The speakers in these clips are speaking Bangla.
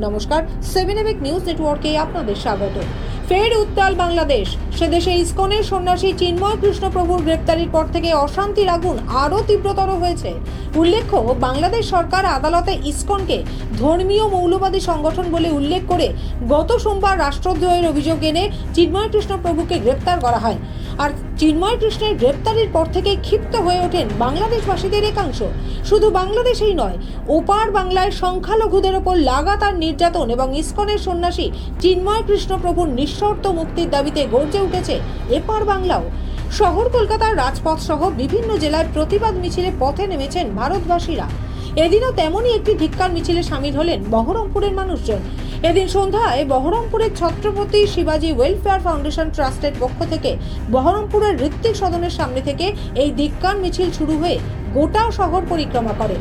নমস্কার, 7 নিউজ নেটওয়ার্কে আপনাদের স্বাগত। ফের উত্তাল বাংলাদেশ। সে দেশে ইসকনের সন্ন্যাসী চিন্ময় কৃষ্ণ প্রভুর গ্রেপ্তারির পর থেকে অশান্তির আগুন আরও তীব্রতর হয়েছে। উল্লেখ্য, বাংলাদেশ সরকার আদালতে ইসকনকে ধর্মীয় মৌলবাদী সংগঠন বলে উল্লেখ করে গত সোমবার রাষ্ট্রদ্রোহের অভিযোগ এনে চিন্ময় কৃষ্ণ প্রভুকে গ্রেপ্তার করা হয়। আর চিন্ময় কৃষ্ণের গ্রেপ্তারির পর থেকে ক্ষিপ্ত হয়ে ওঠেন বাংলাদেশবাসীদের একাংশ। শুধু বাংলাদেশেই নয়, ওপার বাংলায় সংখ্যালঘুদের ওপর লাগাতার নির্যাতন এবং ইসকনের সন্ন্যাসী চিন্ময় কৃষ্ণ প্রভুর নিঃশর্ত মুক্তির দাবিতে গর্জে উঠেছে এপার বাংলাও। শহর কলকাতার রাজপথ সহ বিভিন্ন জেলায় প্রতিবাদ মিছিলে পথে নেমেছেন ভারতবাসীরা। এদিনও তেমনই একটি ধিক্কার মিছিলে সামিল হলেন বহরমপুরের মানুষজন। এদিন সন্ধ্যায় বহরমপুরের ছত্রপতি শিবাজি ওয়েলফেয়ার ফাউন্ডেশন ট্রাস্টের পক্ষ থেকে বহরমপুরের ঋত্বিক সদনের সামনে থেকে এই ধিক্কার মিছিল শুরু হয়ে গোটা শহর পরিক্রমা করে।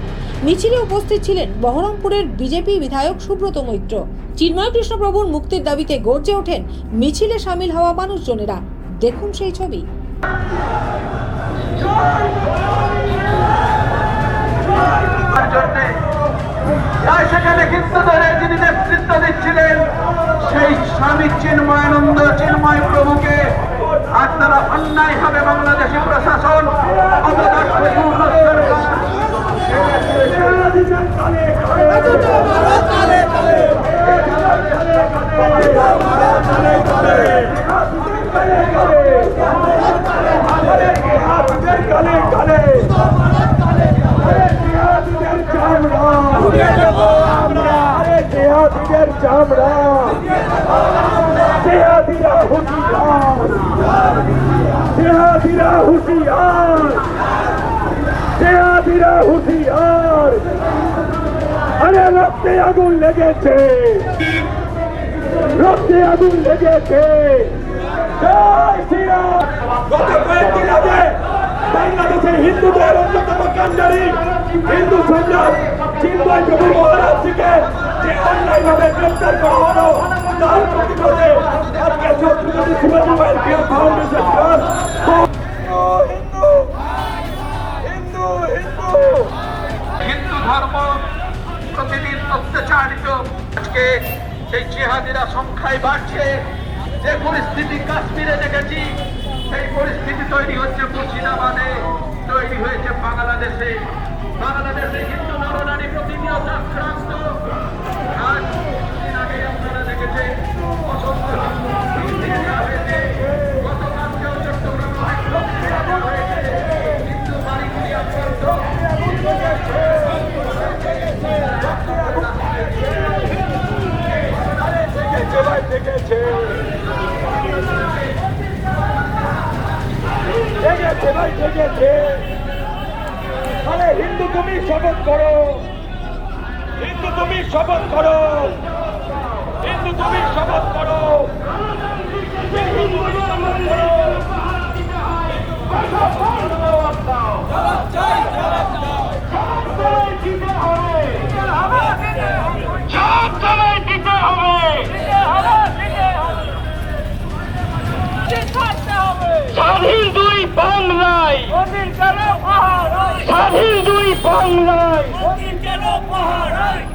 মিছিলে উপস্থিত ছিলেন বহরমপুরের বিজেপি বিধায়ক সুব্রত মৈত্র। চিন্ময় কৃষ্ণ প্রভুর মুক্তির দাবিতে গর্জে ওঠেন মিছিলে সামিল হওয়া মানুষজনেরা। দেখুন সেই ছবি। সেখানে হিন্দুদের যিনি নেতৃত্ব দিচ্ছিলেন সেই স্বামী চিন্ময়ানন্দ চিন্ময় প্রভুকে আপনারা অন্যায়ভাবে বাংলাদেশি প্রশাসন হুঁশিয়ার। আরে রক্তে আগুন লেগেছে, রক্তে আগুন লেগেছে। গত কয়েকদিন আগে বাংলাদেশের হিন্দুদের অন্যতম কাণ্ডারি হিন্দু সম্রাট চিন্ময় প্রভু মহারাজকে যে অন্যায়ভাবে গ্রেপ্তার করা হলো, তার প্রতিবাদে আজকে ছত্রপতি শিবাজি ওয়েলফেয়ার ফাউন্ডেশন হিন্দু ধর্ম প্রতিদিন অত্যাচারিত। আজকে সেই জিহাদিরা সংখ্যায় বাড়ছে। যে পরিস্থিতি কাশ্মীরে দেখেছি, সেই পরিস্থিতি তৈরি হচ্ছে মুর্শিদাবাদে, তৈরি হয়েছে বাংলাদেশে। বাংলাদেশে হিন্দু নরনারী প্রতিনিয়ত আক্রান্ত। আজ কিছুদিন আগে আপনারা দেখেছেন অসংখ্য হয়েছে। গতকালকেও চট্টগ্রামে হয়েছে হিন্দু বাড়িগুলি আক্রান্ত। আরে হিন্দু তুমি শপথ করো, হিন্দু তুমি শপথ করো, হিন্দু তুমি শপথ করো, হিন্দু তুমি শপথ করো। স্বাধীন দুই বাংলায়, স্বাধীন দুই বাংলায়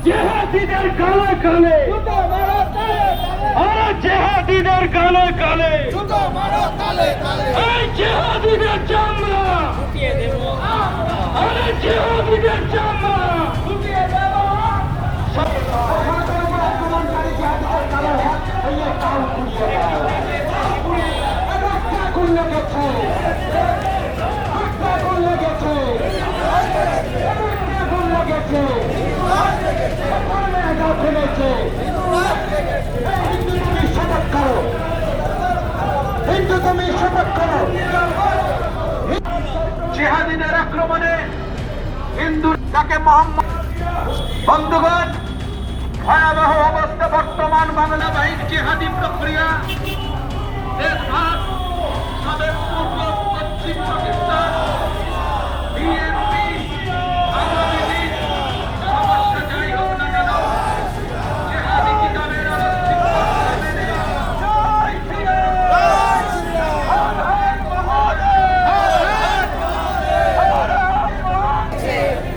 জেহাদিদের গালে গালে, আরে জেহাদিদের গালে গালে, এই জেহাদিদের চামড়া, আরে জেহাদিদের চামড়া জিহাদিদের আক্রমণে হিন্দু তাকে মোহাম্মদ। বন্ধুগণ, ভয়াবহ অবস্থা বর্তমান বাংলা বাহিনীর জিহাদি প্রক্রিয়া। দেশভাগ, তাদের পূর্ব পশ্চিম পাকিস্তান, বিএনপি, বাংলাদেশি সমস্যা যাই হোক না কেন, জিহাদি কিতাবের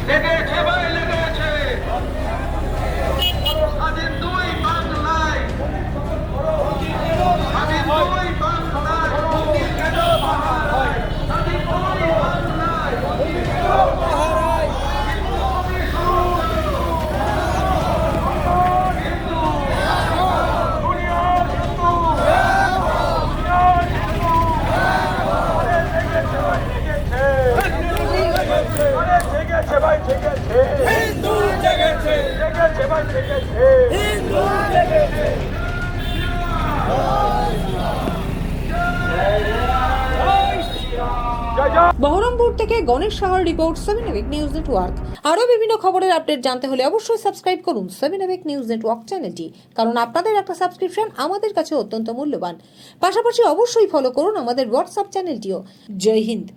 লেগেছে ভাই লেগেছে। স্বাধীন দুই ভাই জেগেছে, হিন্দু জেগেছে, জেগেছে ভাই জেগেছে। হিন্দু জেগেছে। জয় জয়। বহরমপুর থেকে গণেশ সাহার রিপোর্ট 7 নিউজ নেটওয়ার্ক। আরও বিভিন্ন খবরের আপডেট জানতে হলে অবশ্যই সাবস্ক্রাইব করুন 7 নিউজ নেটওয়ার্ক চ্যানেলটি, কারণ আপনাদের একটা সাবস্ক্রিপশন আমাদের কাছে অত্যন্ত মূল্যবান। পাশাপাশি অবশ্যই ফলো করুন আমাদের হোয়াটসঅ্যাপ চ্যানেলটিও। জয় হিন্দ।